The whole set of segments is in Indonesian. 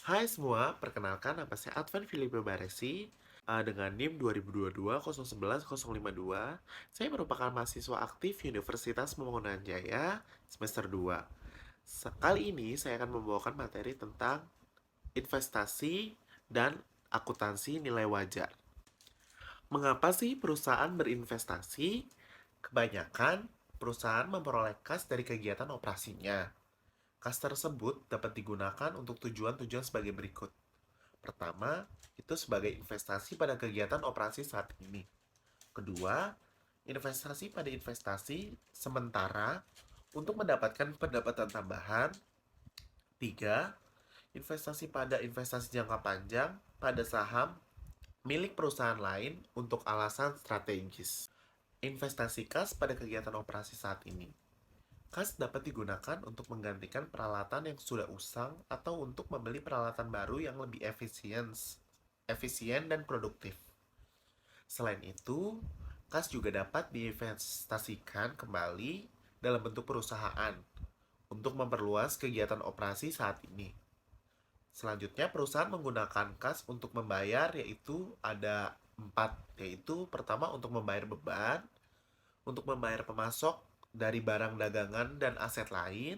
Hai semua, perkenalkan nama saya Advan Filipe Baresi dengan NIM 2022-011052. Saya merupakan mahasiswa aktif Universitas Pembangunan Jaya semester 2. Kali ini saya akan membawakan materi tentang investasi dan akuntansi nilai wajar. Mengapa sih perusahaan berinvestasi? Kebanyakan perusahaan memperoleh kas dari kegiatan operasinya. Kas tersebut dapat digunakan untuk tujuan-tujuan sebagai berikut. Pertama, itu sebagai investasi pada kegiatan operasi saat ini. Kedua, investasi pada investasi sementara untuk mendapatkan pendapatan tambahan. Tiga, investasi pada investasi jangka panjang pada saham milik perusahaan lain untuk alasan strategis. Investasi kas pada kegiatan operasi saat ini. Kas dapat digunakan untuk menggantikan peralatan yang sudah usang atau untuk membeli peralatan baru yang lebih efisien dan produktif. Selain itu, kas juga dapat diinvestasikan kembali dalam bentuk perusahaan untuk memperluas kegiatan operasi saat ini. Selanjutnya, perusahaan menggunakan kas untuk membayar, yaitu ada 4, yaitu pertama untuk membayar beban, untuk membayar pemasok dari barang dagangan dan aset lain,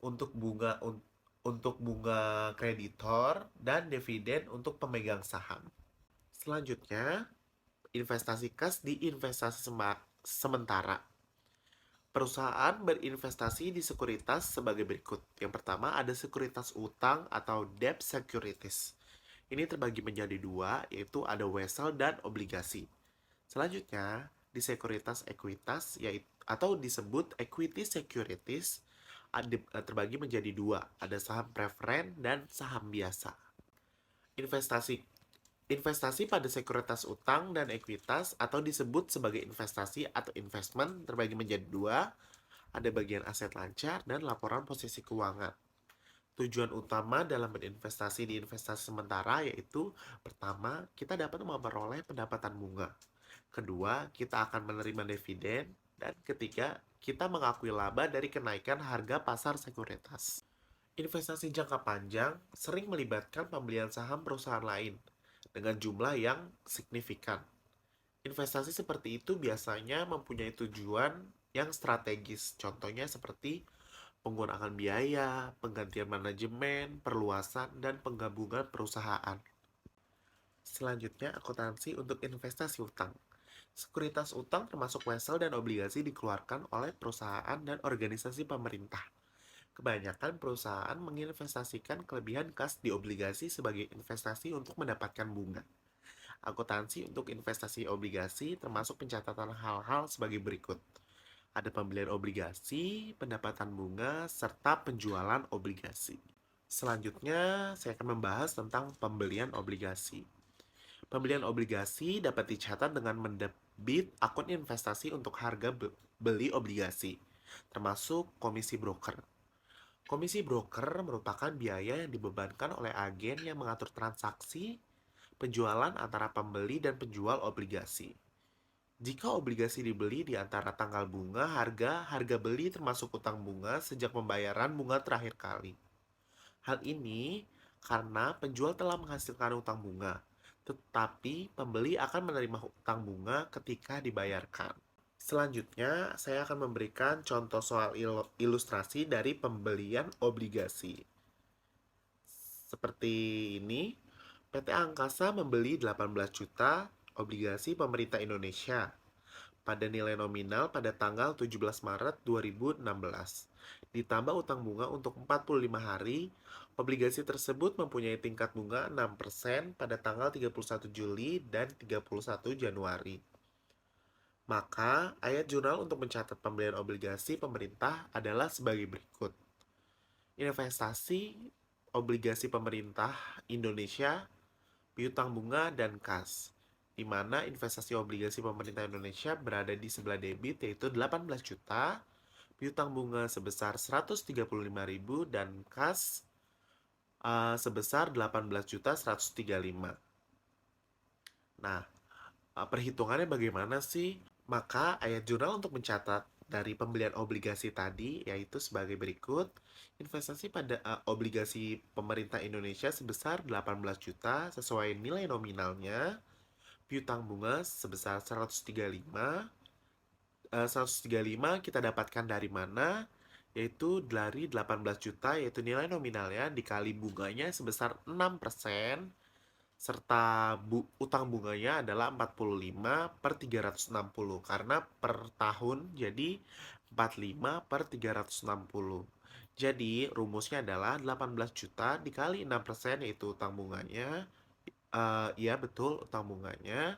untuk bunga kreditor, dan dividen untuk pemegang saham. Selanjutnya, investasi kas di investasi sementara. Perusahaan berinvestasi di sekuritas sebagai berikut. Yang pertama ada sekuritas utang atau debt securities. Ini terbagi menjadi dua, yaitu ada wesel dan obligasi. Selanjutnya, di sekuritas ekuitas yaitu atau disebut equity securities terbagi menjadi dua, ada saham preferen dan saham biasa. Investasi Investasi pada sekuritas utang dan ekuitas atau disebut sebagai investasi atau investment terbagi menjadi dua, ada bagian aset lancar dan laporan posisi keuangan. Tujuan utama dalam berinvestasi di investasi sementara yaitu pertama, kita dapat memperoleh pendapatan bunga. Kedua, kita akan menerima dividen. Dan ketiga, kita mengakui laba dari kenaikan harga pasar sekuritas. Investasi jangka panjang sering melibatkan pembelian saham perusahaan lain dengan jumlah yang signifikan. Investasi seperti itu biasanya mempunyai tujuan yang strategis, contohnya seperti penggunaan biaya, penggantian manajemen, perluasan, dan penggabungan perusahaan. Selanjutnya, akuntansi untuk investasi utang. Sekuritas utang termasuk wesel dan obligasi dikeluarkan oleh perusahaan dan organisasi pemerintah. Kebanyakan perusahaan menginvestasikan kelebihan kas di obligasi sebagai investasi untuk mendapatkan bunga. Akuntansi untuk investasi obligasi termasuk pencatatan hal-hal sebagai berikut. Ada pembelian obligasi, pendapatan bunga, serta penjualan obligasi. Selanjutnya, saya akan membahas tentang pembelian obligasi. Pembelian obligasi dapat dicatat dengan mendebit akun investasi untuk harga beli obligasi, termasuk komisi broker. Komisi broker merupakan biaya yang dibebankan oleh agen yang mengatur transaksi penjualan antara pembeli dan penjual obligasi. Jika obligasi dibeli di antara tanggal bunga, harga beli termasuk utang bunga sejak pembayaran bunga terakhir kali. Hal ini karena penjual telah menghasilkan utang bunga, tetapi pembeli akan menerima utang bunga ketika dibayarkan. Selanjutnya, saya akan memberikan contoh soal ilustrasi dari pembelian obligasi. Seperti ini, PT Angkasa membeli 18 juta obligasi pemerintah Indonesia pada nilai nominal pada tanggal 17 Maret 2016. Ditambah utang bunga untuk 45 hari, obligasi tersebut mempunyai tingkat bunga 6% pada tanggal 31 Juli dan 31 Januari. Maka, ayat jurnal untuk mencatat pembelian obligasi pemerintah adalah sebagai berikut. Investasi obligasi pemerintah Indonesia, piutang bunga, dan kas, di mana investasi obligasi pemerintah Indonesia berada di sebelah debit yaitu 18 juta, piutang bunga sebesar 135.000 dan kas sebesar 18 juta 135. Nah, perhitungannya bagaimana sih? Maka ayat jurnal untuk mencatat dari pembelian obligasi tadi yaitu sebagai berikut. Investasi pada obligasi pemerintah Indonesia sebesar 18 juta sesuai nilai nominalnya. Piutang bunga sebesar 135. 135 kita dapatkan dari mana? Yaitu dari 18 juta, yaitu nilai nominalnya dikali bunganya sebesar 6%, serta utang bunganya adalah 45 per 360 karena per tahun jadi 45 per 360. Jadi rumusnya adalah 18 juta dikali 6% yaitu utang bunganya. Iya betul, utang bunganya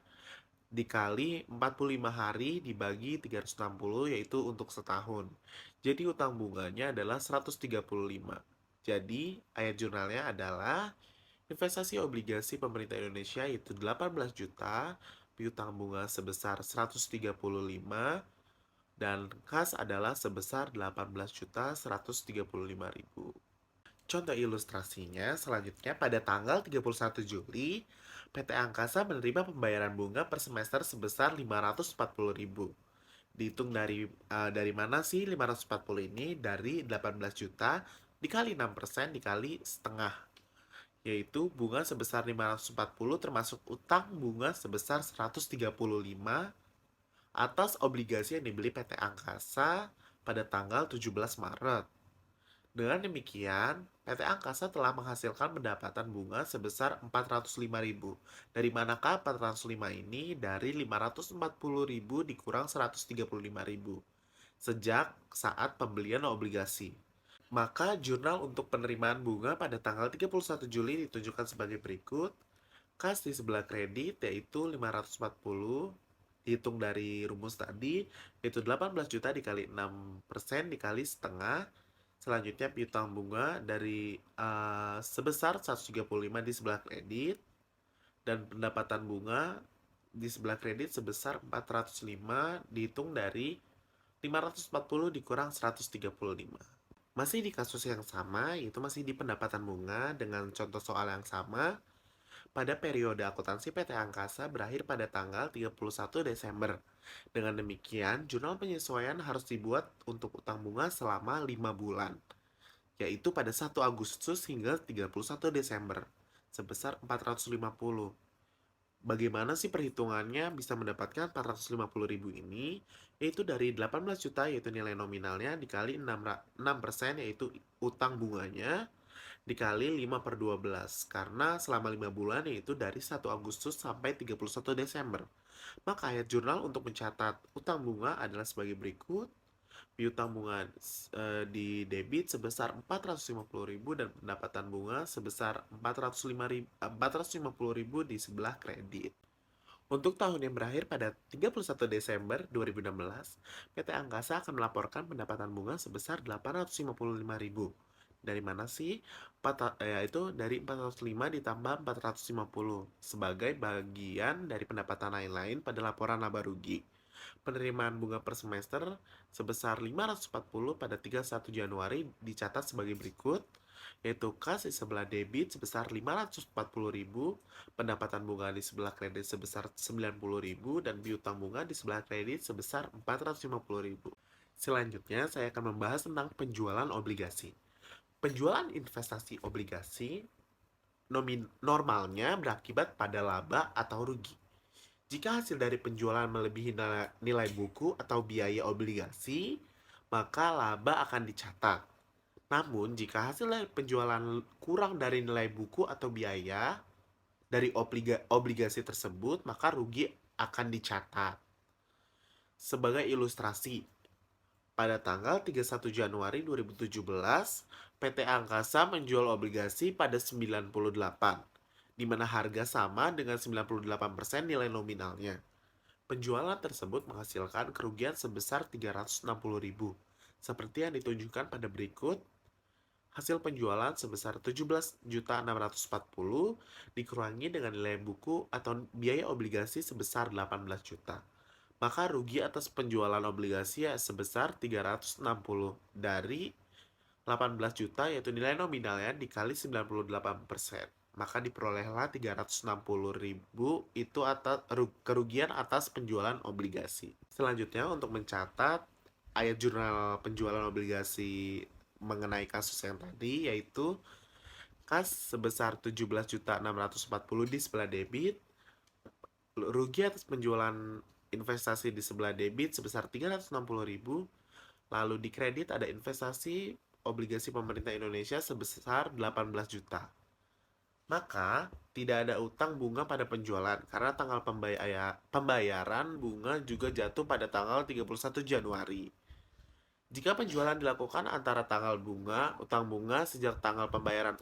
dikali 45 hari dibagi 360 yaitu untuk setahun. Jadi utang bunganya adalah 135. Jadi ayat jurnalnya adalah investasi obligasi pemerintah Indonesia yaitu 18 juta, piutang bunga sebesar 135 dan kas adalah sebesar 18 juta 135 ribu. Contoh ilustrasinya selanjutnya pada tanggal 31 Juli, PT Angkasa menerima pembayaran bunga per semester sebesar 540.000. Dihitung dari mana sih 540 ini? Dari 18 juta dikali 6% dikali setengah. Yaitu bunga sebesar 540 termasuk utang bunga sebesar 135 atas obligasi yang dibeli PT Angkasa pada tanggal 17 Maret. Dengan demikian, PT Angkasa telah menghasilkan pendapatan bunga sebesar 405.000. Dari manakah 405 ini? Dari 540.000 dikurang 135.000 sejak saat pembelian obligasi. Maka jurnal untuk penerimaan bunga pada tanggal 31 Juli ditunjukkan sebagai berikut. Kas di sebelah kredit yaitu 540 dihitung dari rumus tadi yaitu 18 juta dikali 6% dikali setengah. Selanjutnya piutang bunga dari sebesar 135 di sebelah kredit dan pendapatan bunga di sebelah kredit sebesar 405 dihitung dari 540 dikurang 135. Masih di kasus yang sama, yaitu masih di pendapatan bunga dengan contoh soal yang sama. Pada periode akuntansi PT Angkasa berakhir pada tanggal 31 Desember. Dengan demikian, jurnal penyesuaian harus dibuat untuk utang bunga selama 5 bulan, yaitu pada 1 Agustus hingga 31 Desember, sebesar 450. Bagaimana sih perhitungannya bisa mendapatkan 450.000 ini? Yaitu dari 18 juta yaitu nilai nominalnya dikali 6% yaitu utang bunganya dikali 5 per 12 karena selama 5 bulan yaitu dari 1 Agustus sampai 31 Desember. Maka ayat jurnal untuk mencatat utang bunga adalah sebagai berikut. Piutang bunga di debit sebesar 450.000 dan pendapatan bunga sebesar 450.000 di sebelah kredit. Untuk tahun yang berakhir pada 31 Desember 2016, PT Angkasa akan melaporkan pendapatan bunga sebesar 855.000. Dari mana sih? Yaitu dari 405 ditambah 450 sebagai bagian dari pendapatan lain-lain pada laporan laba rugi. Penerimaan bunga per semester sebesar 540 pada 31 Januari dicatat sebagai berikut, yaitu kas di sebelah debit sebesar 540.000, pendapatan bunga di sebelah kredit sebesar 90.000, dan piutang bunga di sebelah kredit sebesar 450.000. Selanjutnya, saya akan membahas tentang penjualan obligasi. Penjualan investasi obligasi normalnya berakibat pada laba atau rugi. Jika hasil dari penjualan melebihi nilai buku atau biaya obligasi, maka laba akan dicatat. Namun, jika hasil dari penjualan kurang dari nilai buku atau biaya dari obligasi tersebut, maka rugi akan dicatat. Sebagai ilustrasi, pada tanggal 31 Januari 2017, PT Angkasa menjual obligasi pada 98, di mana harga sama dengan 98% nilai nominalnya. Penjualan tersebut menghasilkan kerugian sebesar 360.000. Seperti yang ditunjukkan pada berikut, hasil penjualan sebesar 17.640 dikurangi dengan nilai buku atau biaya obligasi sebesar 18 juta. Maka rugi atas penjualan obligasi sebesar 360 dari 18 juta yaitu nilai nominalnya dikali 98%. Maka diperolehlah 360.000 itu atas kerugian atas penjualan obligasi. Selanjutnya untuk mencatat ayat jurnal penjualan obligasi mengenai kasus yang tadi, yaitu kas sebesar 17.640 di sebelah debit, rugi atas penjualan investasi di sebelah debit sebesar 360.000, lalu di kredit ada investasi obligasi pemerintah Indonesia sebesar 18 juta. Maka tidak ada utang bunga pada penjualan karena tanggal pembayaran bunga juga jatuh pada tanggal 31 Januari. Jika penjualan dilakukan antara tanggal utang bunga sejak tanggal pembayaran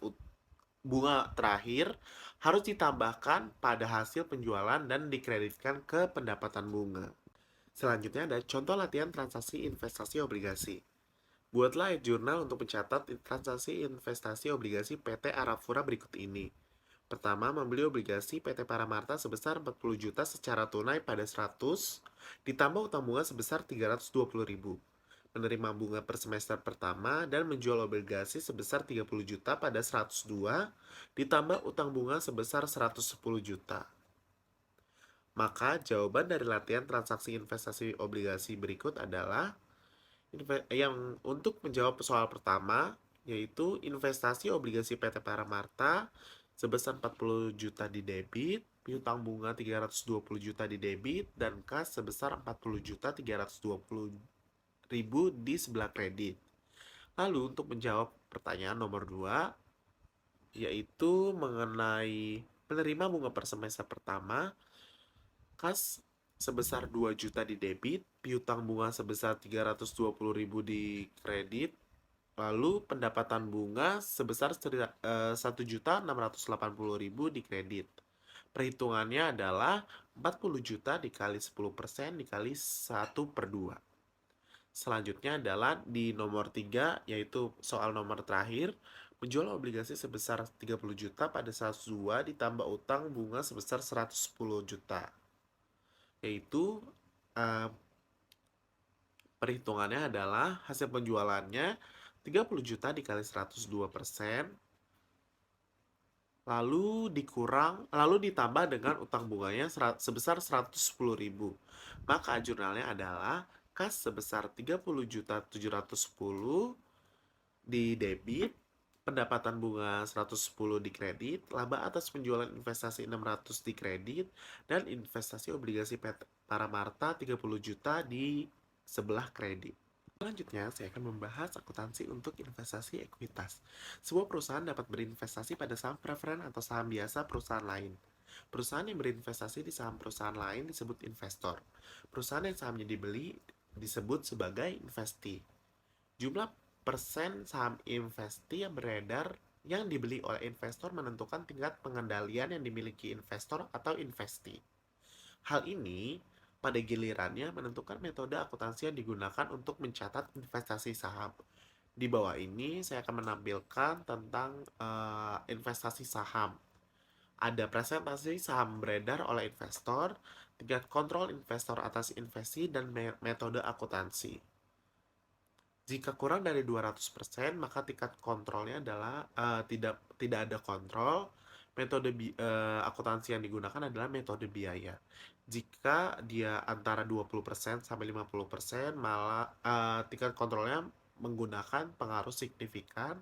bunga terakhir harus ditambahkan pada hasil penjualan dan dikreditkan ke pendapatan bunga. Selanjutnya ada contoh latihan transaksi investasi obligasi. Buatlah jurnal untuk mencatat transaksi investasi obligasi PT Arafura berikut ini. Pertama, membeli obligasi PT Paramarta sebesar 40 juta secara tunai pada 100, ditambah utang bunga sebesar 320.000. Menerima bunga per semester pertama dan menjual obligasi sebesar 30 juta pada 102, ditambah utang bunga sebesar 110 juta. Maka jawaban dari latihan transaksi investasi obligasi berikut adalah yang untuk menjawab soal pertama, yaitu investasi obligasi PT Paramarta sebesar 40 juta di debit, piutang bunga 320 juta di debit, dan kas sebesar 40 juta 320 ribu di sebelah kredit. Lalu untuk menjawab pertanyaan nomor 2, yaitu mengenai penerima bunga per semester pertama, kas sebesar 2 juta di debit, piutang bunga sebesar 320.000 di kredit, lalu pendapatan bunga sebesar 1.680.000 di kredit. Perhitungannya adalah 40 juta dikali 10% dikali 1/2. Selanjutnya adalah di nomor 3, yaitu soal nomor terakhir, menjual obligasi sebesar 30 juta pada 102 ditambah utang bunga sebesar 110 juta. Yaitu perhitungannya adalah hasil penjualannya 30 juta dikali 102%, lalu ditambah dengan utang bunganya sebesar 110.000. Maka jurnalnya adalah kas sebesar 30.710 di debit, pendapatan bunga 110 di kredit, laba atas penjualan investasi 600 di kredit, dan investasi obligasi Paramarta 30 juta di sebelah kredit. Selanjutnya, saya akan membahas akuntansi untuk investasi ekuitas. Sebuah perusahaan dapat berinvestasi pada saham preferen atau saham biasa perusahaan lain. Perusahaan yang berinvestasi di saham perusahaan lain disebut investor. Perusahaan yang sahamnya dibeli disebut sebagai investee. Jumlah persen saham investee yang beredar yang dibeli oleh investor menentukan tingkat pengendalian yang dimiliki investor atau investee. Hal ini pada gilirannya menentukan metode akuntansi yang digunakan untuk mencatat investasi saham. Di bawah ini saya akan menampilkan tentang investasi saham. Ada presentasi saham beredar oleh investor, tingkat kontrol investor atas investasi, dan metode akuntansi. Jika kurang dari 200%, maka tingkat kontrolnya adalah tidak ada kontrol. Metode akuntansi yang digunakan adalah metode biaya. Jika dia antara 20% sampai 50%, malah tingkat kontrolnya menggunakan pengaruh signifikan,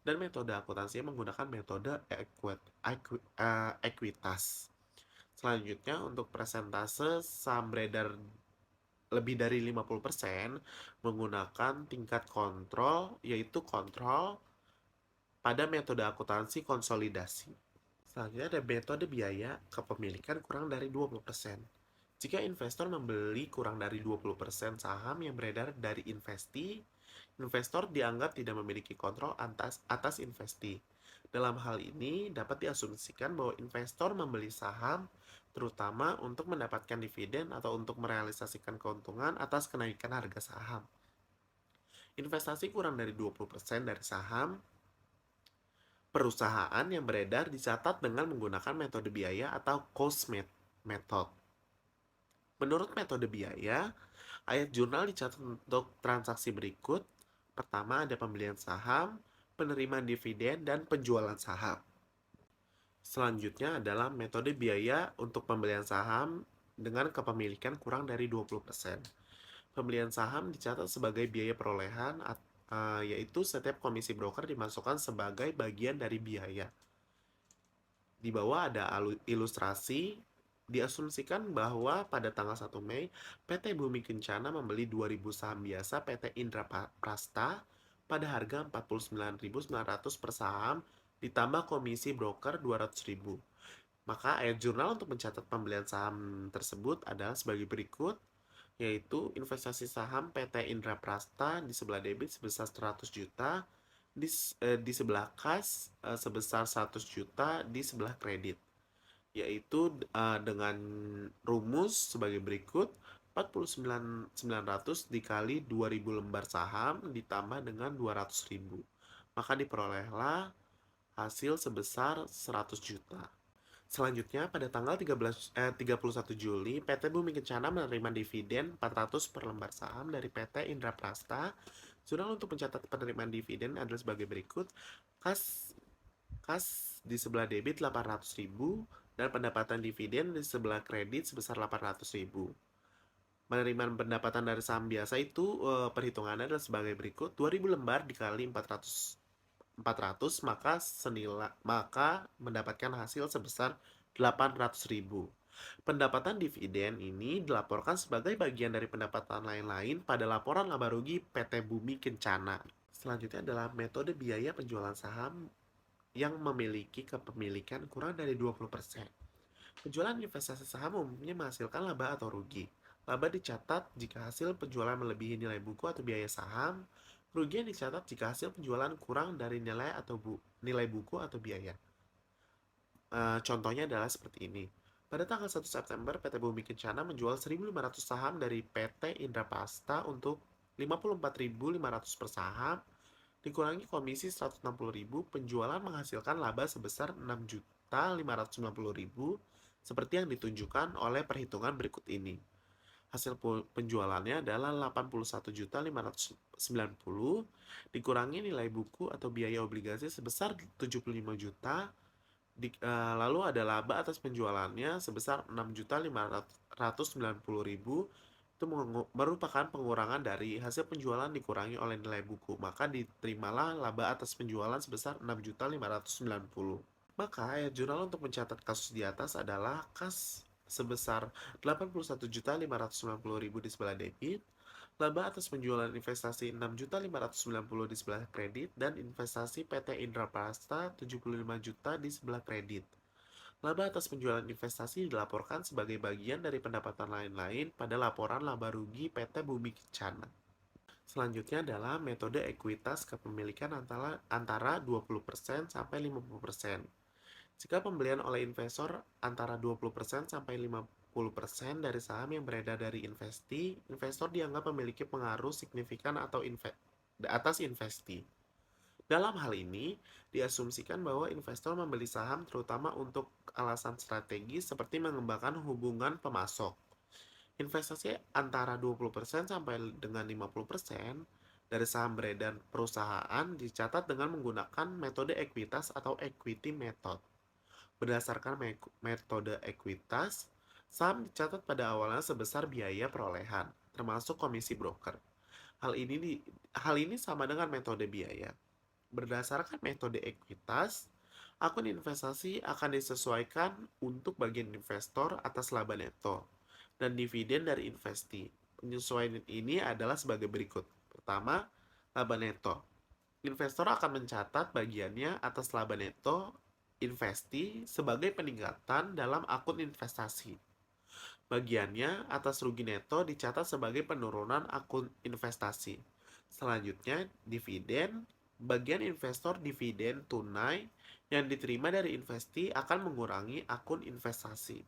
dan metode akuntansi menggunakan metode ekuitas. Selanjutnya untuk persentase saham beredar lebih dari 50% menggunakan tingkat kontrol, yaitu kontrol pada metode akuntansi konsolidasi. Selanjutnya ada metode biaya kepemilikan kurang dari 20%. Jika investor membeli kurang dari 20% saham yang beredar dari investee, investor dianggap tidak memiliki kontrol atas investee. Dalam hal ini dapat diasumsikan bahwa investor membeli saham terutama untuk mendapatkan dividen atau untuk merealisasikan keuntungan atas kenaikan harga saham. Investasi kurang dari 20% dari saham perusahaan yang beredar dicatat dengan menggunakan metode biaya atau cost method. Menurut metode biaya, ayat jurnal dicatat untuk transaksi berikut. Pertama ada pembelian saham, penerimaan dividen, dan penjualan saham. Selanjutnya adalah metode biaya untuk pembelian saham dengan kepemilikan kurang dari 20%. Pembelian saham dicatat sebagai biaya perolehan, yaitu setiap komisi broker dimasukkan sebagai bagian dari biaya. Di bawah ada ilustrasi. Diasumsikan bahwa pada tanggal 1 Mei, PT Bumi Kencana membeli 2.000 saham biasa PT Indra Prasta pada harga 49.900 per saham, ditambah komisi broker 200.000. Maka ayat jurnal untuk mencatat pembelian saham tersebut adalah sebagai berikut, yaitu investasi saham PT Indra Prasta di sebelah debit sebesar 100 juta, di sebelah kas sebesar 100 juta, di sebelah kredit, yaitu dengan rumus sebagai berikut: 49.900 dikali 2.000 lembar saham ditambah dengan 200.000, maka diperolehlah hasil sebesar 100 juta. Selanjutnya, pada tanggal 31 Juli, PT Bumi Kencana menerima dividen 400 per lembar saham dari PT Indra Prasta. Jurnal untuk mencatat penerimaan dividen adalah sebagai berikut: kas kas di sebelah debit 800.000 dan pendapatan dividen di sebelah kredit sebesar 800.000. Penerimaan pendapatan dari saham biasa itu perhitungannya adalah sebagai berikut: 2.000 lembar dikali 400 maka mendapatkan hasil sebesar 800.000. Pendapatan dividen ini dilaporkan sebagai bagian dari pendapatan lain-lain pada laporan laba rugi PT Bumi Kencana. Selanjutnya adalah metode biaya penjualan saham yang memiliki kepemilikan kurang dari 20%. Penjualan investasi saham umumnya menghasilkan laba atau rugi. Laba dicatat jika hasil penjualan melebihi nilai buku atau biaya saham. Kerugian dicatat jika hasil penjualan kurang dari nilai buku atau biaya. Contohnya adalah seperti ini. Pada tanggal 1 September, PT Bumi Kencana menjual 1.500 saham dari PT Indra Pasta untuk 54.500 per saham, dikurangi komisi 160.000, penjualan menghasilkan laba sebesar 6.590.000, seperti yang ditunjukkan oleh perhitungan berikut ini. Hasil penjualannya adalah 81.590, dikurangi nilai buku atau biaya obligasi sebesar 75 juta, lalu ada laba atas penjualannya sebesar 6.590.000. Itu merupakan pengurangan dari hasil penjualan dikurangi oleh nilai buku, maka diterimalah laba atas penjualan sebesar 6.590. Maka ayat jurnal untuk mencatat kasus di atas adalah kas sebesar 81.590.000 di sebelah debit, laba atas penjualan investasi 6.590.000 di sebelah kredit, dan investasi PT Indra Prasta 75 juta di sebelah kredit. Laba atas penjualan investasi dilaporkan sebagai bagian dari pendapatan lain-lain pada laporan laba rugi PT Bumi Kencana. Selanjutnya adalah metode ekuitas kepemilikan antara 20% sampai 50%. Jika pembelian oleh investor antara 20% sampai 50% dari saham yang beredar dari investi, investor dianggap memiliki pengaruh signifikan atas investi. Dalam hal ini, diasumsikan bahwa investor membeli saham terutama untuk alasan strategis seperti mengembangkan hubungan pemasok. Investasi antara 20% sampai dengan 50% dari saham beredar perusahaan dicatat dengan menggunakan metode ekuitas atau equity method. Berdasarkan metode ekuitas, saham dicatat pada awalnya sebesar biaya perolehan, termasuk komisi broker. Hal ini sama dengan metode biaya. Berdasarkan metode ekuitas, akun investasi akan disesuaikan untuk bagian investor atas laba neto dan dividen dari investi. Penyesuaian ini adalah sebagai berikut. Pertama, laba neto. Investor akan mencatat bagiannya atas laba neto investi sebagai peningkatan dalam akun investasi. Bagiannya atas rugi neto dicatat sebagai penurunan akun investasi. Selanjutnya, dividen. Bagian investor dividen tunai yang diterima dari investi akan mengurangi akun investasi.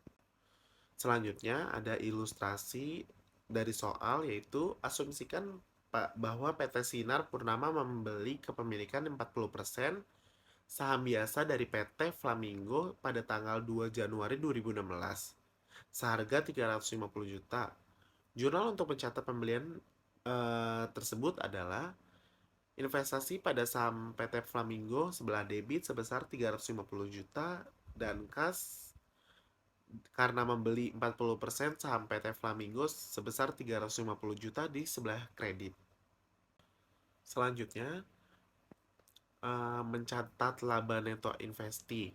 Selanjutnya, ada ilustrasi dari soal, yaitu asumsikan bahwa PT Sinar Purnama membeli kepemilikan 40% saham biasa dari PT Flamingo pada tanggal 2 Januari 2016 seharga 350 juta. Jurnal untuk mencatat pembelian tersebut adalah investasi pada saham PT Flamingo sebelah debit sebesar 350 juta dan kas karena membeli 40% saham PT Flamingo sebesar 350 juta di sebelah kredit. Selanjutnya, mencatat laba neto investi.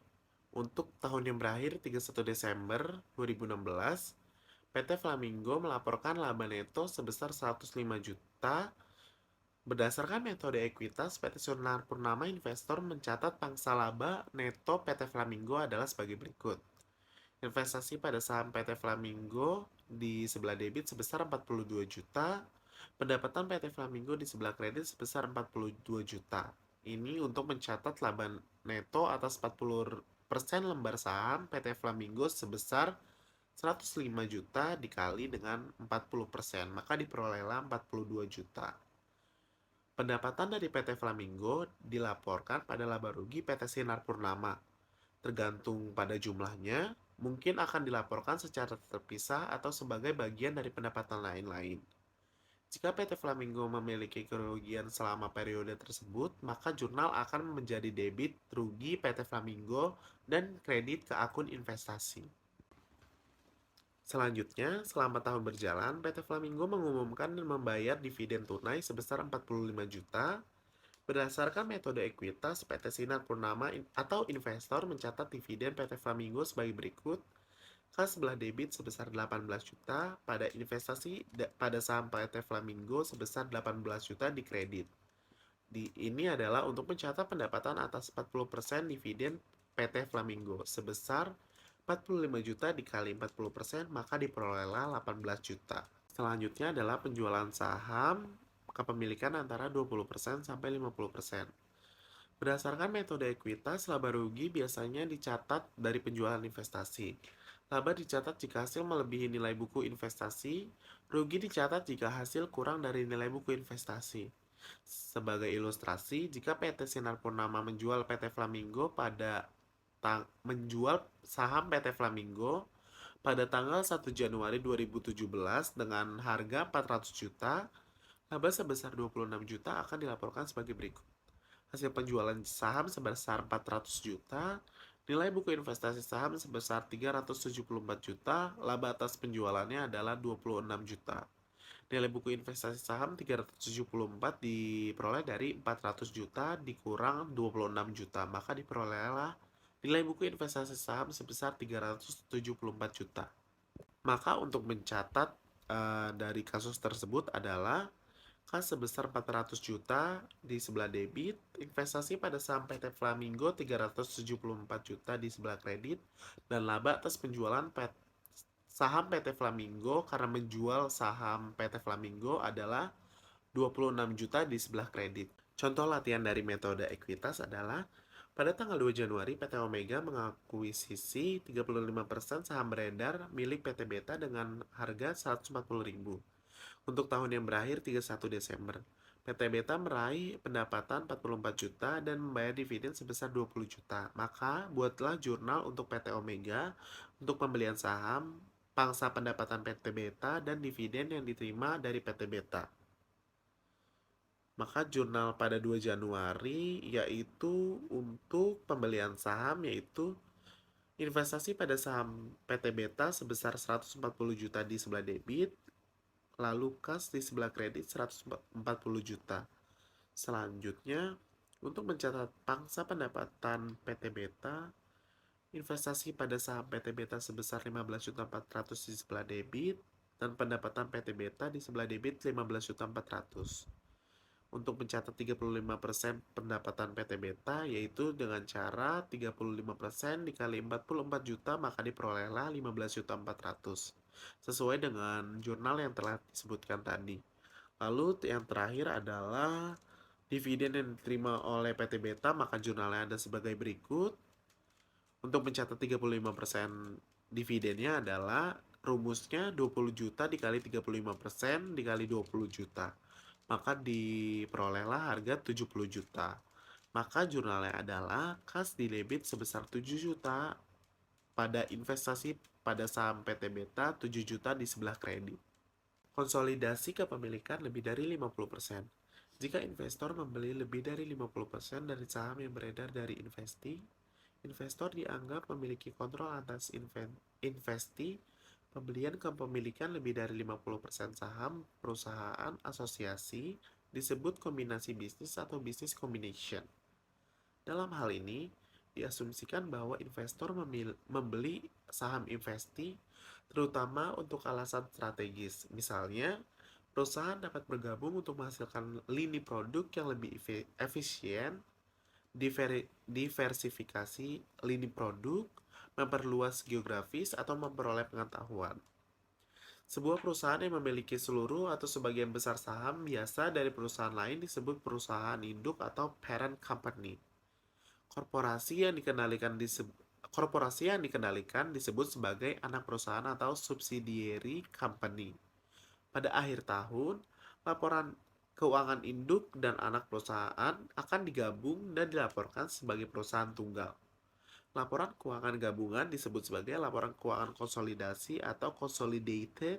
Untuk tahun yang berakhir 31 Desember 2016, PT Flamingo melaporkan laba neto sebesar 105 juta. Berdasarkan metode ekuitas, PT Sinar Purnama Investor mencatat pangsa laba neto PT Flamingo adalah sebagai berikut. Investasi pada saham PT Flamingo di sebelah debit sebesar 42 juta, pendapatan PT Flamingo di sebelah kredit sebesar 42 juta. Ini untuk mencatat laba neto atas 40% lembar saham PT Flamingo sebesar 105 juta dikali dengan 40%, maka diperolehlah 42 juta. Pendapatan dari PT Flamingo dilaporkan pada laba rugi PT Sinar Purnama. Tergantung pada jumlahnya, mungkin akan dilaporkan secara terpisah atau sebagai bagian dari pendapatan lain-lain. Jika PT Flamingo memiliki kerugian selama periode tersebut, maka jurnal akan menjadi debit rugi PT Flamingo dan kredit ke akun investasi. Selanjutnya, selama tahun berjalan, PT Flamingo mengumumkan dan membayar dividen tunai sebesar 45 juta. Berdasarkan metode ekuitas, PT Sinar Purnama atau investor mencatat dividen PT Flamingo sebagai berikut. Kas sebelah debit sebesar 18 juta, pada investasi pada saham PT Flamingo sebesar 18 juta di kredit. Ini adalah untuk mencatat pendapatan atas 40% dividen PT Flamingo sebesar 45 juta dikali 40%, maka diperolehlah 18 juta. Selanjutnya adalah penjualan saham kepemilikan antara 20% sampai 50%. Berdasarkan metode ekuitas, laba rugi biasanya dicatat dari penjualan investasi. Laba dicatat jika hasil melebihi nilai buku investasi, rugi dicatat jika hasil kurang dari nilai buku investasi. Sebagai ilustrasi, jika PT Sinar Purnama menjual saham PT Flamingo pada tanggal 1 Januari 2017 dengan harga 400 juta, laba sebesar 26 juta akan dilaporkan sebagai berikut. Hasil penjualan saham sebesar 400 juta, nilai buku investasi saham sebesar 374 juta, laba atas penjualannya adalah 26 juta. Nilai buku investasi saham 374 diperoleh dari 400 juta dikurang 26 juta, maka diperolehlah nilai buku investasi saham sebesar 374 juta. Maka untuk mencatat dari kasus tersebut adalah kas sebesar 400 juta di sebelah debit, investasi pada saham PT Flamingo 374 juta di sebelah kredit, dan laba atas penjualan saham PT Flamingo karena menjual saham PT Flamingo adalah 26 juta di sebelah kredit. Contoh latihan dari metode ekuitas adalah pada tanggal 2 Januari PT Omega mengakuisisi 35% saham beredar milik PT Beta dengan harga 140.000. Untuk tahun yang berakhir 31 Desember, PT Beta meraih pendapatan 44 juta dan membayar dividen sebesar 20 juta. Maka, buatlah jurnal untuk PT Omega untuk pembelian saham, pangsa pendapatan PT Beta, dan dividen yang diterima dari PT Beta. Maka jurnal pada 2 Januari yaitu untuk pembelian saham yaitu investasi pada saham PT Beta sebesar 140 juta di sebelah debit, lalu kas di sebelah kredit 140 juta. Selanjutnya, untuk mencatat pangsa pendapatan PT Beta, investasi pada saham PT Beta sebesar 15.400 di sebelah debit, dan pendapatan PT Beta di sebelah debit 15.400. Untuk mencatat 35% pendapatan PT Beta, yaitu dengan cara 35% dikali 44 juta, maka diperolehlah 15.400. Sesuai dengan jurnal yang telah disebutkan tadi. Lalu yang terakhir adalah dividen yang diterima oleh PT Beta, maka jurnalnya ada sebagai berikut. Untuk mencatat 35% dividennya adalah rumusnya 20 juta dikali 35% dikali 20 juta. Maka diperolehlah harga 70 juta. Maka jurnalnya adalah kas di debit sebesar 7 juta pada investasi pada saham PT Beta 7 juta di sebelah kredit. Konsolidasi kepemilikan lebih dari 50%. Jika investor membeli lebih dari 50% dari saham yang beredar dari investi, Investor dianggap memiliki kontrol atas investi pembelian kepemilikan lebih dari 50% saham perusahaan asosiasi disebut kombinasi bisnis atau business combination. Dalam hal ini, diasumsikan bahwa investor membeli saham investi terutama untuk alasan strategis. Misalnya, perusahaan dapat bergabung untuk menghasilkan lini produk yang lebih efisien, diversifikasi lini produk, memperluas geografis, atau memperoleh pengetahuan. Sebuah perusahaan yang memiliki seluruh atau sebagian besar saham biasa dari perusahaan lain disebut perusahaan induk atau parent company. Korporasi yang dikendalikan disebut sebagai anak perusahaan atau subsidiary company. Pada akhir tahun, laporan keuangan induk dan anak perusahaan akan digabung dan dilaporkan sebagai perusahaan tunggal. Laporan keuangan gabungan disebut sebagai laporan keuangan konsolidasi atau consolidated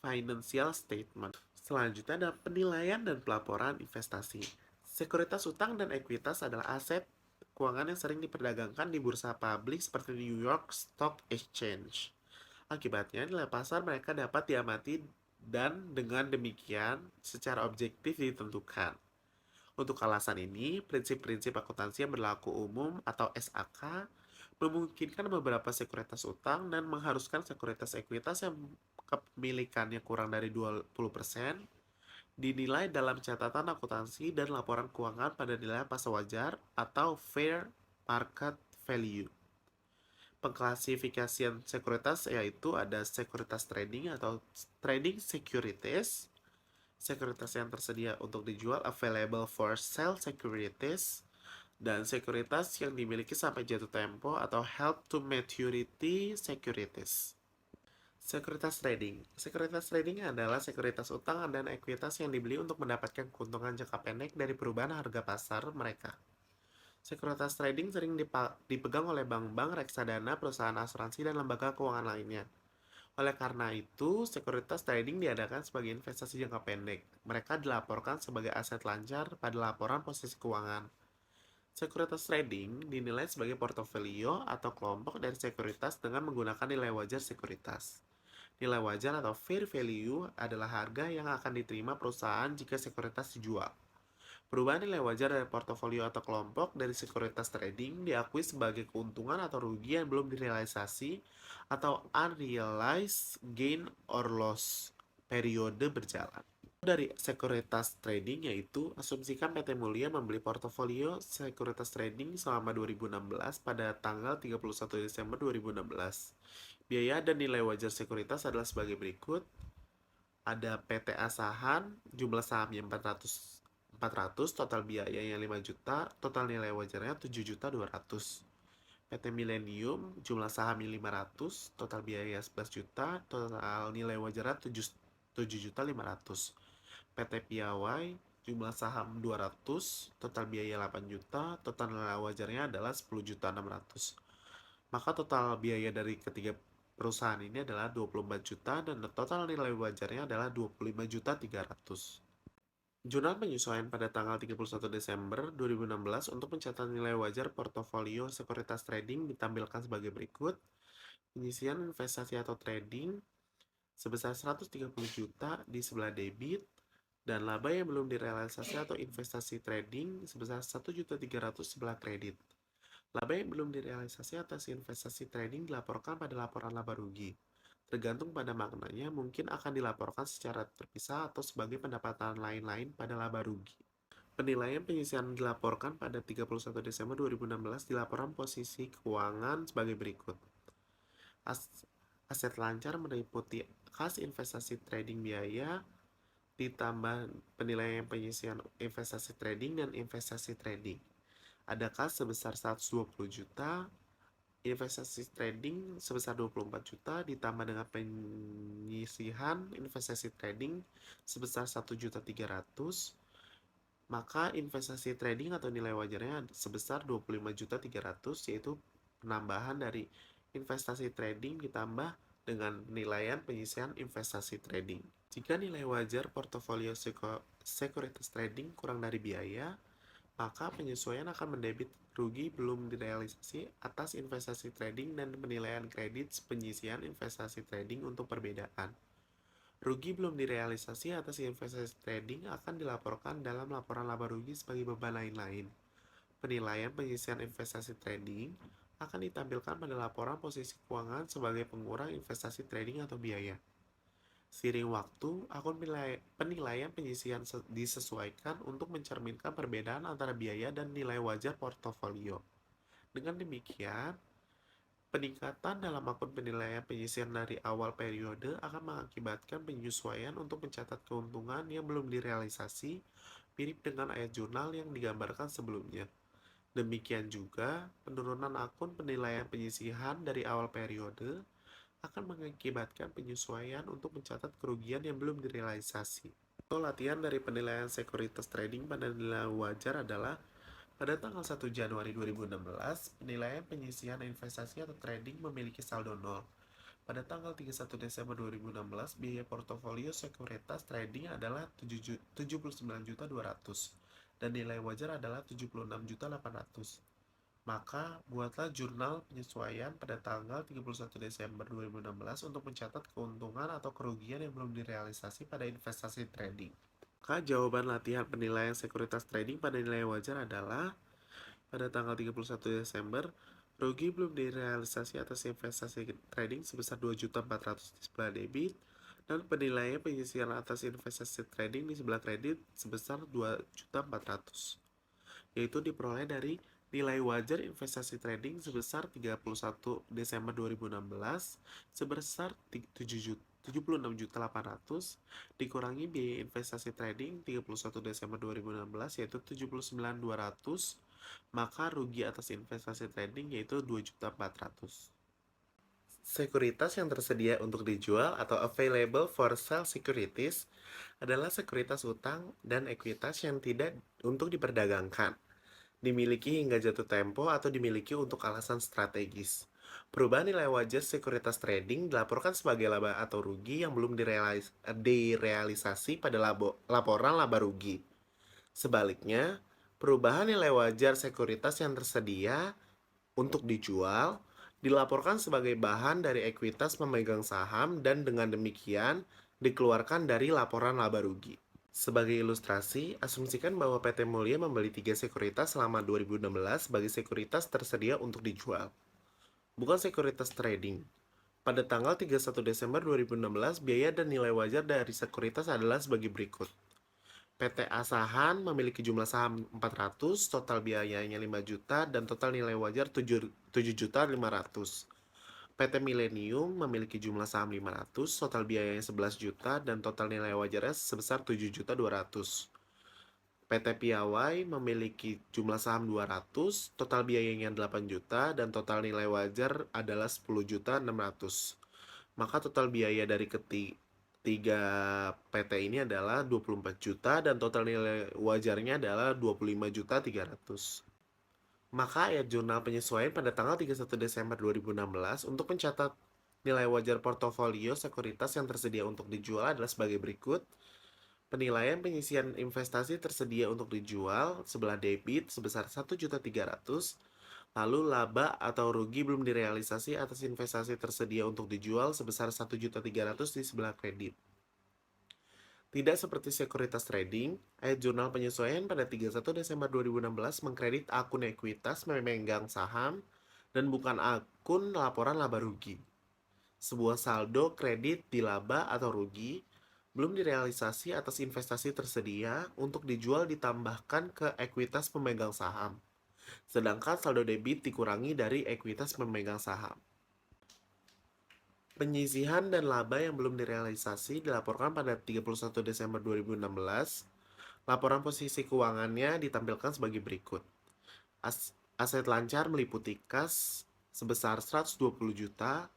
financial statement. Selanjutnya ada penilaian dan pelaporan investasi. Sekuritas utang dan ekuitas adalah aset keuangan yang sering diperdagangkan di bursa publik seperti New York Stock Exchange. Akibatnya, nilai pasar mereka dapat diamati dan dengan demikian secara objektif ditentukan. Untuk alasan ini, prinsip-prinsip akuntansi yang berlaku umum atau SAK memungkinkan beberapa sekuritas utang dan mengharuskan sekuritas ekuitas yang kepemilikannya kurang dari 20% dinilai dalam catatan akuntansi dan laporan keuangan pada nilai pasar wajar atau fair market value. Pengklasifikasian sekuritas yaitu ada sekuritas trading atau trading securities, sekuritas yang tersedia untuk dijual available for sale securities, dan sekuritas yang dimiliki sampai jatuh tempo atau held to maturity securities. Sekuritas trading. Sekuritas trading adalah sekuritas utang dan ekuitas yang dibeli untuk mendapatkan keuntungan jangka pendek dari perubahan harga pasar mereka. Sekuritas trading sering dipegang oleh bank-bank, reksadana, perusahaan asuransi, dan lembaga keuangan lainnya. Oleh karena itu, sekuritas trading diadakan sebagai investasi jangka pendek. Mereka dilaporkan sebagai aset lancar pada laporan posisi keuangan. Sekuritas trading dinilai sebagai portofolio atau kelompok dari sekuritas dengan menggunakan nilai wajar sekuritas. Nilai wajar atau fair value adalah harga yang akan diterima perusahaan jika sekuritas dijual. Perubahan nilai wajar dari portofolio atau kelompok dari sekuritas trading diakui sebagai keuntungan atau rugi yang belum direalisasi atau unrealized gain or loss periode berjalan. Dari sekuritas trading yaitu asumsikan PT Mulia membeli portofolio sekuritas trading selama 2016 pada tanggal 31 Desember 2016. Biaya dan nilai wajar sekuritas adalah sebagai berikut. Ada PT Asahan, jumlah sahamnya 400, total biayanya 5 juta, total nilai wajarnya 7.200.000. PT Millennium, jumlah sahamnya 500, total biaya 11 juta, total nilai wajarnya 7.500.000. PT Piawai, jumlah saham 200, total biaya 8 juta, total nilai wajarnya adalah 10.600.000. Maka total biaya dari ketiga perusahaan ini adalah 24 juta dan total nilai wajarnya adalah 25.300.000. Jurnal penyesuaian pada tanggal 31 Desember 2016 untuk pencatatan nilai wajar portofolio sekuritas trading ditampilkan sebagai berikut. Penyisian investasi atau trading sebesar 130 juta di sebelah debit dan laba yang belum direalisasi atau investasi trading sebesar 1.300.000 sebelah kredit. Laba yang belum direalisasi atas investasi trading dilaporkan pada laporan laba rugi. Tergantung pada maknanya, mungkin akan dilaporkan secara terpisah atau sebagai pendapatan lain-lain pada laba rugi. Penilaian penyisian dilaporkan pada 31 Desember 2016 di laporan posisi keuangan sebagai berikut. Aset lancar meliputi kas investasi trading biaya, ditambah penilaian penyisian investasi trading dan investasi trading. Ada kas sebesar 120 juta, investasi trading sebesar 24 juta ditambah dengan penyisihan investasi trading sebesar 1.300.000, maka investasi trading atau nilai wajarnya sebesar 25.300.000, yaitu penambahan dari investasi trading ditambah dengan penilaian penyisihan investasi trading. Jika nilai wajar portofolio sekuritas trading kurang dari biaya, maka penyesuaian akan mendebit rugi belum direalisasi atas investasi trading dan penilaian kredit penyisian investasi trading untuk perbedaan. Rugi belum direalisasi atas investasi trading akan dilaporkan dalam laporan laba rugi sebagai beban lain-lain. Penilaian penyisian investasi trading akan ditampilkan pada laporan posisi keuangan sebagai pengurang investasi trading atau biaya. Seiring waktu, akun penilaian penyisian disesuaikan untuk mencerminkan perbedaan antara biaya dan nilai wajar portofolio. Dengan demikian, peningkatan dalam akun penilaian penyisian dari awal periode akan mengakibatkan penyesuaian untuk mencatat keuntungan yang belum direalisasi, mirip dengan ayat jurnal yang digambarkan sebelumnya. Demikian juga, penurunan akun penilaian penyisihan dari awal periode akan mengakibatkan penyesuaian untuk mencatat kerugian yang belum direalisasi. Atau latihan dari penilaian sekuritas trading pada nilai wajar adalah pada tanggal 1 Januari 2016, penilaian penyisihan investasi atau trading memiliki saldo 0. Pada tanggal 31 Desember 2016, biaya portofolio sekuritas trading adalah 79.200 dan nilai wajar adalah 76.800. Maka, buatlah jurnal penyesuaian pada tanggal 31 Desember 2016 untuk mencatat keuntungan atau kerugian yang belum direalisasi pada investasi trading. Maka, jawaban latihan penilaian sekuritas trading pada nilai wajar adalah pada tanggal 31 Desember, rugi belum direalisasi atas investasi trading sebesar 2.400.000 di sebelah debit dan penilaian penyisian atas investasi trading di sebelah kredit sebesar 2.400.000, yaitu diperoleh dari nilai wajar investasi trading sebesar 31 Desember 2016 sebesar 76.800 dikurangi biaya investasi trading 31 Desember 2016 yaitu 79.200, maka rugi atas investasi trading yaitu 2.400. Sekuritas yang tersedia untuk dijual atau available for sale securities adalah sekuritas utang dan ekuitas yang tidak untuk diperdagangkan, dimiliki hingga jatuh tempo atau dimiliki untuk alasan strategis. Perubahan nilai wajar sekuritas trading dilaporkan sebagai laba atau rugi yang belum direalisasi pada laporan laba rugi. Sebaliknya, perubahan nilai wajar sekuritas yang tersedia untuk dijual dilaporkan sebagai bahan dari ekuitas pemegang saham dan dengan demikian dikeluarkan dari laporan laba rugi. Sebagai ilustrasi, asumsikan bahwa PT Mulia membeli 3 sekuritas selama 2016 sebagai sekuritas tersedia untuk dijual, bukan sekuritas trading. Pada tanggal 31 Desember 2016, biaya dan nilai wajar dari sekuritas adalah sebagai berikut. PT Asahan memiliki jumlah saham 400, total biayanya 5 juta, dan total nilai wajar 7.500.000. PT Millennium memiliki jumlah saham 500, total biayanya 11 juta, dan total nilai wajarnya sebesar 7.200.000. PT Piawai memiliki jumlah saham 200, total biayanya 8 juta, dan total nilai wajar adalah 10.600.000. Maka total biaya dari ketiga PT ini adalah 24 juta dan total nilai wajarnya adalah 25.300.000. Maka ayat jurnal penyesuaian pada tanggal 31 Desember 2016 untuk mencatat nilai wajar portofolio sekuritas yang tersedia untuk dijual adalah sebagai berikut. Penilaian penyisian investasi tersedia untuk dijual sebelah debit sebesar 1.300.000, lalu laba atau rugi belum direalisasi atas investasi tersedia untuk dijual sebesar 1.300.000 di sebelah kredit. Tidak seperti sekuritas trading, ayat jurnal penyesuaian pada 31 Desember 2016 mengkredit akun ekuitas memegang saham dan bukan akun laporan laba rugi. Sebuah saldo kredit di laba atau rugi belum direalisasi atas investasi tersedia untuk dijual ditambahkan ke ekuitas pemegang saham, sedangkan saldo debit dikurangi dari ekuitas pemegang saham. Penyisihan dan laba yang belum direalisasi dilaporkan pada 31 Desember 2016. Laporan posisi keuangannya ditampilkan sebagai berikut. Aset lancar meliputi kas sebesar 120 juta,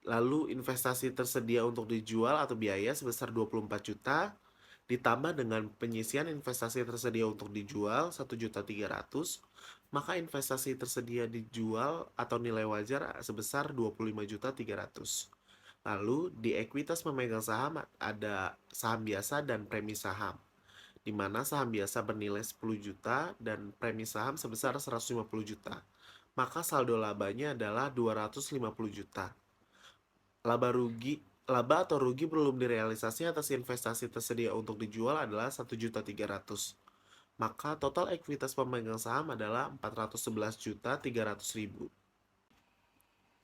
lalu investasi tersedia untuk dijual atau biaya sebesar 24 juta, ditambah dengan penyisian investasi tersedia untuk dijual 1.300.000, maka investasi tersedia dijual atau nilai wajar sebesar 25.300.000. Lalu di ekuitas pemegang saham ada saham biasa dan premi saham. di mana saham biasa bernilai 10 juta dan premi saham sebesar 150 juta. Maka saldo labanya adalah 250 juta. Laba atau rugi belum direalisasi atas investasi tersedia untuk dijual adalah 1.300.000. Maka total ekuitas pemegang saham adalah 411.300.000.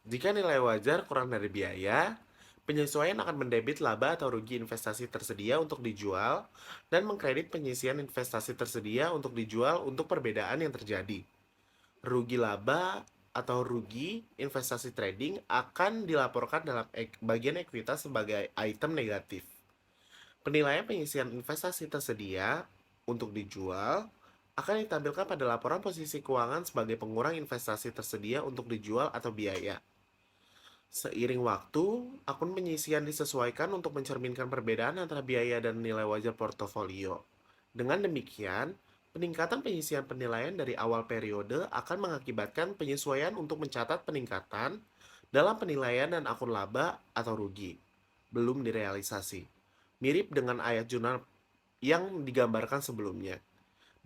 Jika nilai wajar kurang dari biaya, penyesuaian akan mendebit laba atau rugi investasi tersedia untuk dijual dan mengkredit penyisian investasi tersedia untuk dijual untuk perbedaan yang terjadi. Rugi laba atau rugi investasi trading akan dilaporkan dalam bagian ekuitas sebagai item negatif. Penilaian penyisian investasi tersedia untuk dijual akan ditampilkan pada laporan posisi keuangan sebagai pengurang investasi tersedia untuk dijual atau biaya. Seiring waktu, akun penyisian disesuaikan untuk mencerminkan perbedaan antara biaya dan nilai wajar portofolio. Dengan demikian, peningkatan penyisian penilaian dari awal periode akan mengakibatkan penyesuaian untuk mencatat peningkatan dalam penilaian dan akun laba atau rugi belum direalisasi. Mirip dengan ayat jurnal yang digambarkan sebelumnya.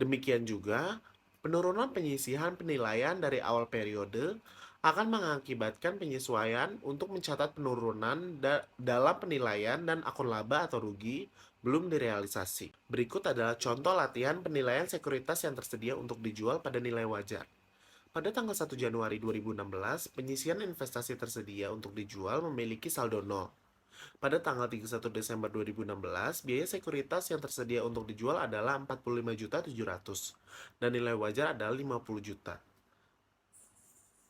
Demikian juga, penurunan penyisihan penilaian dari awal periode akan mengakibatkan penyesuaian untuk mencatat penurunan dalam penilaian dan akun laba atau rugi belum direalisasi. Berikut adalah contoh latihan penilaian sekuritas yang tersedia untuk dijual pada nilai wajar. Pada tanggal 1 Januari 2016, penyisian investasi tersedia untuk dijual memiliki saldo 0. Pada tanggal 31 Desember 2016, biaya sekuritas yang tersedia untuk dijual adalah 45.700.000 dan nilai wajar adalah 50 juta.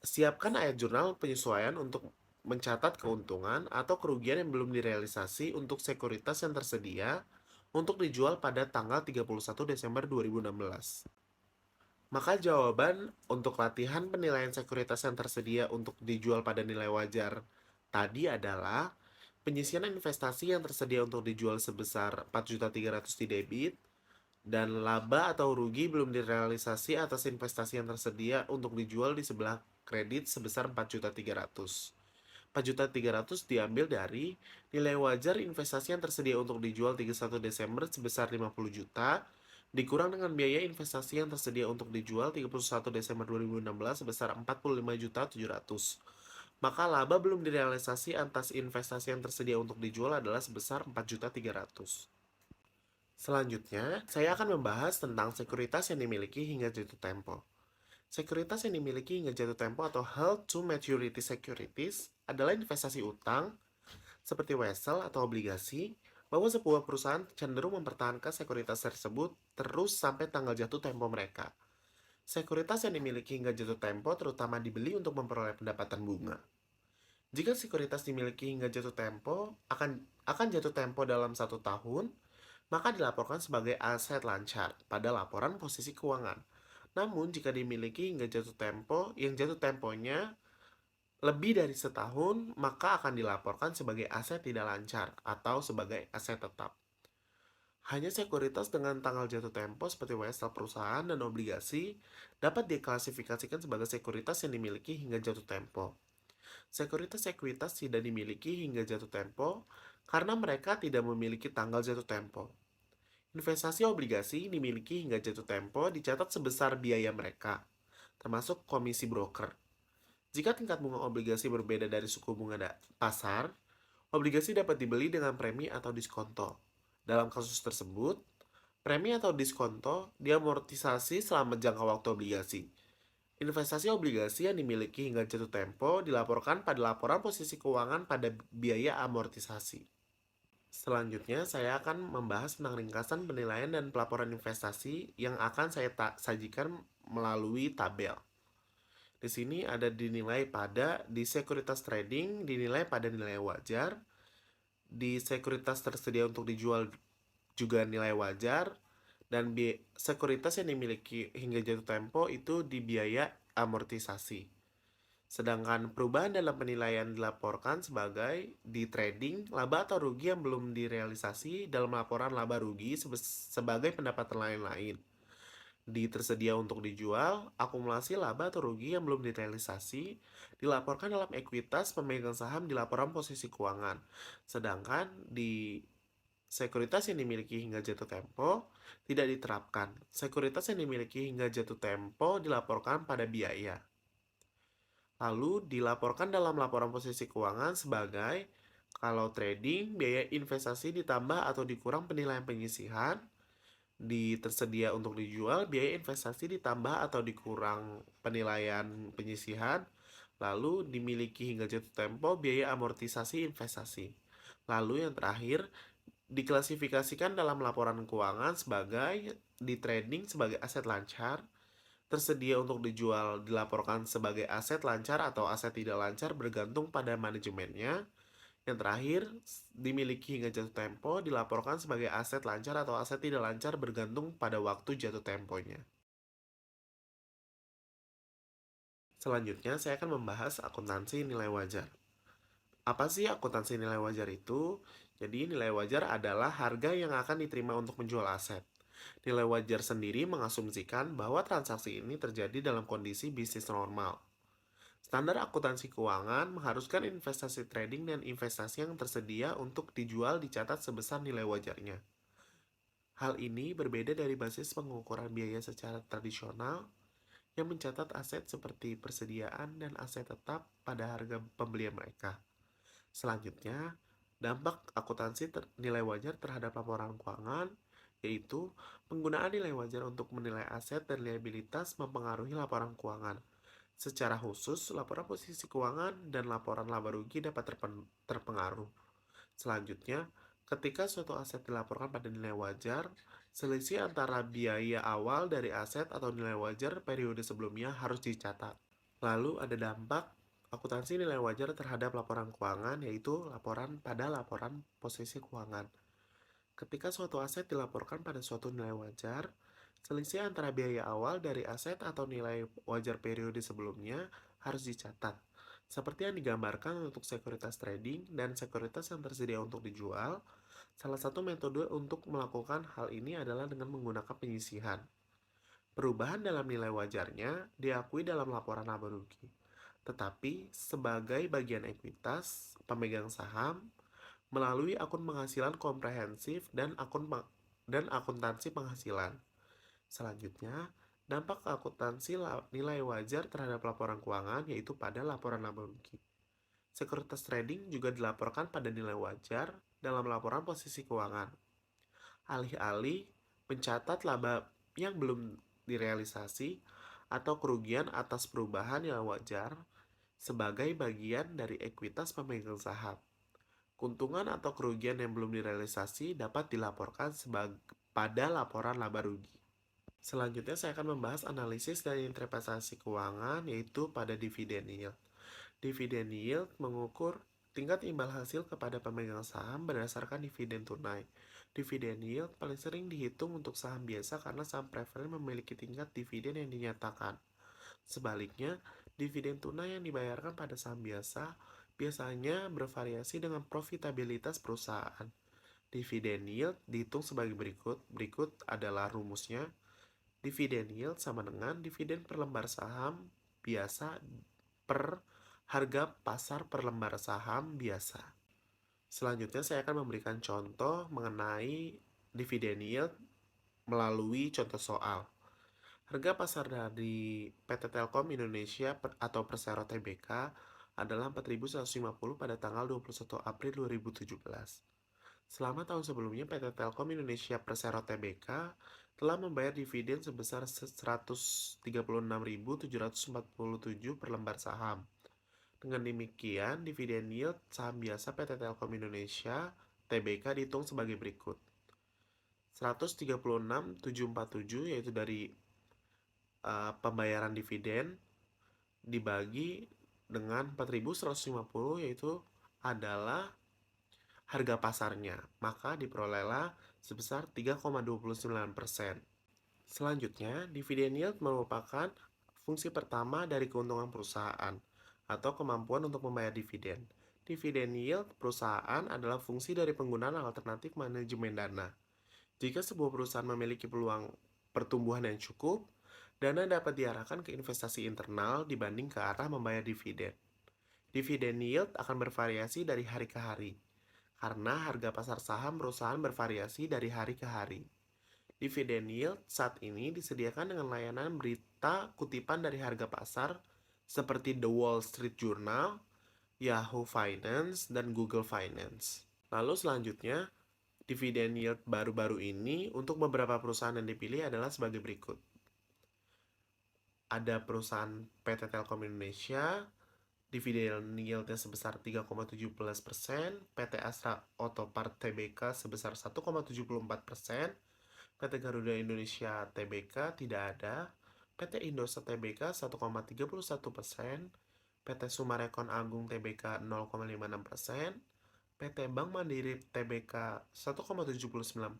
Siapkan ayat jurnal penyesuaian untuk mencatat keuntungan atau kerugian yang belum direalisasi untuk sekuritas yang tersedia untuk dijual pada tanggal 31 Desember 2016. Maka jawaban untuk latihan penilaian sekuritas yang tersedia untuk dijual pada nilai wajar tadi adalah penyisian investasi yang tersedia untuk dijual sebesar 4.300.000 di debit dan laba atau rugi belum direalisasi atas investasi yang tersedia untuk dijual di sebelah kredit sebesar 4.300.000. 4.300.000 diambil dari nilai wajar investasi yang tersedia untuk dijual 31 Desember sebesar 50 juta dikurang dengan biaya investasi yang tersedia untuk dijual 31 Desember 2016 sebesar 45.700.000. Maka laba belum direalisasi atas investasi yang tersedia untuk dijual adalah sebesar 4.300.000. Selanjutnya, saya akan membahas tentang sekuritas yang dimiliki hingga jatuh tempo. Sekuritas yang dimiliki hingga jatuh tempo atau held to maturity securities adalah investasi utang seperti wesel atau obligasi bahwa sebuah perusahaan cenderung mempertahankan sekuritas tersebut terus sampai tanggal jatuh tempo mereka. Sekuritas yang dimiliki hingga jatuh tempo terutama dibeli untuk memperoleh pendapatan bunga. Jika sekuritas dimiliki hingga jatuh tempo akan jatuh tempo dalam 1 tahun, maka dilaporkan sebagai aset lancar pada laporan posisi keuangan. Namun, jika dimiliki hingga jatuh tempo, yang jatuh temponya lebih dari setahun, maka akan dilaporkan sebagai aset tidak lancar atau sebagai aset tetap. Hanya sekuritas dengan tanggal jatuh tempo seperti wesel perusahaan dan obligasi dapat diklasifikasikan sebagai sekuritas yang dimiliki hingga jatuh tempo. Sekuritas ekuitas tidak dimiliki hingga jatuh tempo karena mereka tidak memiliki tanggal jatuh tempo. Investasi obligasi dimiliki hingga jatuh tempo dicatat sebesar biaya mereka, termasuk komisi broker. Jika tingkat bunga obligasi berbeda dari suku bunga pasar, obligasi dapat dibeli dengan premi atau diskonto. Dalam kasus tersebut, premi atau diskonto diamortisasi selama jangka waktu obligasi. Investasi obligasi yang dimiliki hingga jatuh tempo dilaporkan pada laporan posisi keuangan pada biaya amortisasi. Selanjutnya, saya akan membahas tentang ringkasan penilaian dan pelaporan investasi yang akan saya sajikan melalui tabel. Di sini ada dinilai pada di sekuritas trading, dinilai pada nilai wajar, di sekuritas tersedia untuk dijual juga nilai wajar, dan sekuritas yang dimiliki hingga jatuh tempo itu di biaya amortisasi. Sedangkan perubahan dalam penilaian dilaporkan sebagai di trading, laba atau rugi yang belum direalisasi dalam laporan laba rugi sebagai pendapatan lain-lain. Di tersedia untuk dijual, akumulasi laba atau rugi yang belum direalisasi dilaporkan dalam ekuitas pemegang saham di laporan posisi keuangan. Sedangkan di Sekuritas yang dimiliki hingga jatuh tempo tidak diterapkan. Sekuritas yang dimiliki hingga jatuh tempo dilaporkan pada biaya. Lalu dilaporkan dalam laporan posisi keuangan sebagai kalau trading, biaya investasi ditambah atau dikurang penilaian penyisihan, tersedia untuk dijual, biaya investasi ditambah atau dikurang penilaian penyisihan, lalu dimiliki hingga jatuh tempo, biaya amortisasi investasi. Lalu yang terakhir, diklasifikasikan dalam laporan keuangan sebagai di trading sebagai aset lancar, tersedia untuk dijual dilaporkan sebagai aset lancar atau aset tidak lancar bergantung pada manajemennya. Yang terakhir, dimiliki hingga jatuh tempo dilaporkan sebagai aset lancar atau aset tidak lancar bergantung pada waktu jatuh temponya. Selanjutnya, saya akan membahas akuntansi nilai wajar. Apa sih akuntansi nilai wajar itu? Jadi, nilai wajar adalah harga yang akan diterima untuk menjual aset. Nilai wajar sendiri mengasumsikan bahwa transaksi ini terjadi dalam kondisi bisnis normal. Standar akuntansi keuangan mengharuskan investasi trading dan investasi yang tersedia untuk dijual dicatat sebesar nilai wajarnya. Hal ini berbeda dari basis pengukuran biaya secara tradisional yang mencatat aset seperti persediaan dan aset tetap pada harga pembelian mereka. Selanjutnya, dampak akuntansi nilai wajar terhadap laporan keuangan yaitu penggunaan nilai wajar untuk menilai aset dan liabilitas mempengaruhi laporan keuangan. Secara khusus, laporan posisi keuangan dan laporan laba rugi dapat terpengaruh. Selanjutnya, ketika suatu aset dilaporkan pada nilai wajar, selisih antara biaya awal dari aset atau nilai wajar periode sebelumnya harus dicatat. Lalu ada dampak akuntansi nilai wajar terhadap laporan keuangan, yaitu laporan pada laporan posisi keuangan. Ketika suatu aset dilaporkan pada suatu nilai wajar, selisih antara biaya awal dari aset atau nilai wajar periode sebelumnya harus dicatat. Seperti yang digambarkan untuk sekuritas trading dan sekuritas yang tersedia untuk dijual, salah satu metode untuk melakukan hal ini adalah dengan menggunakan penyisihan. Perubahan dalam nilai wajarnya diakui dalam laporan laba rugi. Tetapi sebagai bagian ekuitas, pemegang saham melalui akun penghasilan komprehensif dan akuntansi penghasilan. Selanjutnya, dampak akuntansi nilai wajar terhadap laporan keuangan yaitu pada laporan laba rugi. Sekuritas trading juga dilaporkan pada nilai wajar dalam laporan posisi keuangan. Alih-alih mencatat laba yang belum direalisasi atau kerugian atas perubahan nilai wajar sebagai bagian dari ekuitas pemegang saham. Keuntungan atau kerugian yang belum direalisasi dapat dilaporkan pada laporan laba rugi. Selanjutnya saya akan membahas analisis dan interpretasi keuangan yaitu pada dividen yield. Dividen yield mengukur tingkat imbal hasil kepada pemegang saham berdasarkan dividen tunai. Dividen yield paling sering dihitung untuk saham biasa karena saham preferen memiliki tingkat dividen yang dinyatakan. Sebaliknya, dividen tunai yang dibayarkan pada saham biasa biasanya bervariasi dengan profitabilitas perusahaan. Dividen yield dihitung sebagai berikut. Berikut adalah rumusnya. Dividen yield sama dengan dividen per lembar saham biasa per harga pasar per lembar saham biasa. Selanjutnya saya akan memberikan contoh mengenai dividen yield melalui contoh soal. Harga pasar dari PT Telkom Indonesia atau Persero Tbk adalah 4.150 pada tanggal 21 April 2017. Selama tahun sebelumnya, PT Telkom Indonesia Persero Tbk telah membayar dividen sebesar 136.747 per lembar saham. Dengan demikian, dividen yield saham biasa PT Telkom Indonesia Tbk dihitung sebagai berikut. 136.747 yaitu dari pembayaran dividen dibagi dengan 4.150 yaitu adalah harga pasarnya, maka diperolehlah sebesar 3,29%. Selanjutnya, dividen yield merupakan fungsi pertama dari keuntungan perusahaan atau kemampuan untuk membayar dividen. Dividen yield perusahaan adalah fungsi dari penggunaan alternatif manajemen dana. Jika sebuah perusahaan memiliki peluang pertumbuhan yang cukup, dana dapat diarahkan ke investasi internal dibanding ke arah membayar dividen. Dividen yield akan bervariasi dari hari ke hari, karena harga pasar saham perusahaan bervariasi dari hari ke hari. Dividend yield saat ini disediakan dengan layanan berita kutipan dari harga pasar seperti The Wall Street Journal, Yahoo Finance, dan Google Finance. Lalu selanjutnya, dividen yield baru-baru ini untuk beberapa perusahaan yang dipilih adalah sebagai berikut. Ada perusahaan PT Telkom Indonesia, dividen yieldnya sebesar 3,17%, PT Astra Otopart Tbk sebesar 1,74%, PT Garuda Indonesia Tbk tidak ada, PT Indosat Tbk 1,31%, PT Sumarekon Agung Tbk 0,56%, PT Bank Mandiri Tbk 1,79%,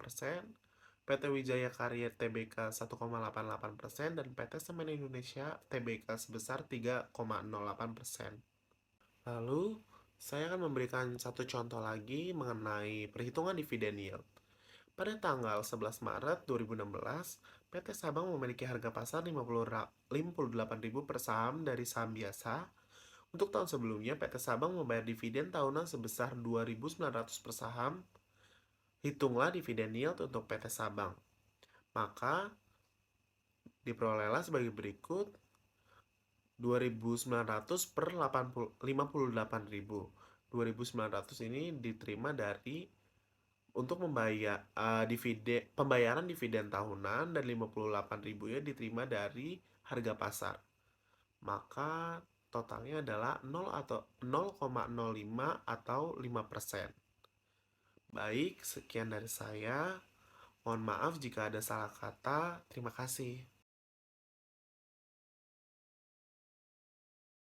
PT Wijaya Karya Tbk 1,88%, dan PT Semen Indonesia Tbk sebesar 3,08%. Lalu, saya akan memberikan satu contoh lagi mengenai perhitungan dividen yield. Pada tanggal 11 Maret 2016, PT Sabang memiliki harga pasar 58.000 per saham dari saham biasa. Untuk tahun sebelumnya, PT Sabang membayar dividen tahunan sebesar 2.900 per saham. Hitunglah dividen yield untuk PT Sabang. Maka, diperolehlah sebagai berikut: 2.900 per 58.000. 2.900 ini diterima dari untuk pembayaran dividen tahunan, dan 58.000 nya diterima dari harga pasar. Maka totalnya adalah 0,05 atau 5%. Baik, sekian dari saya. Mohon maaf jika ada salah kata. Terima kasih.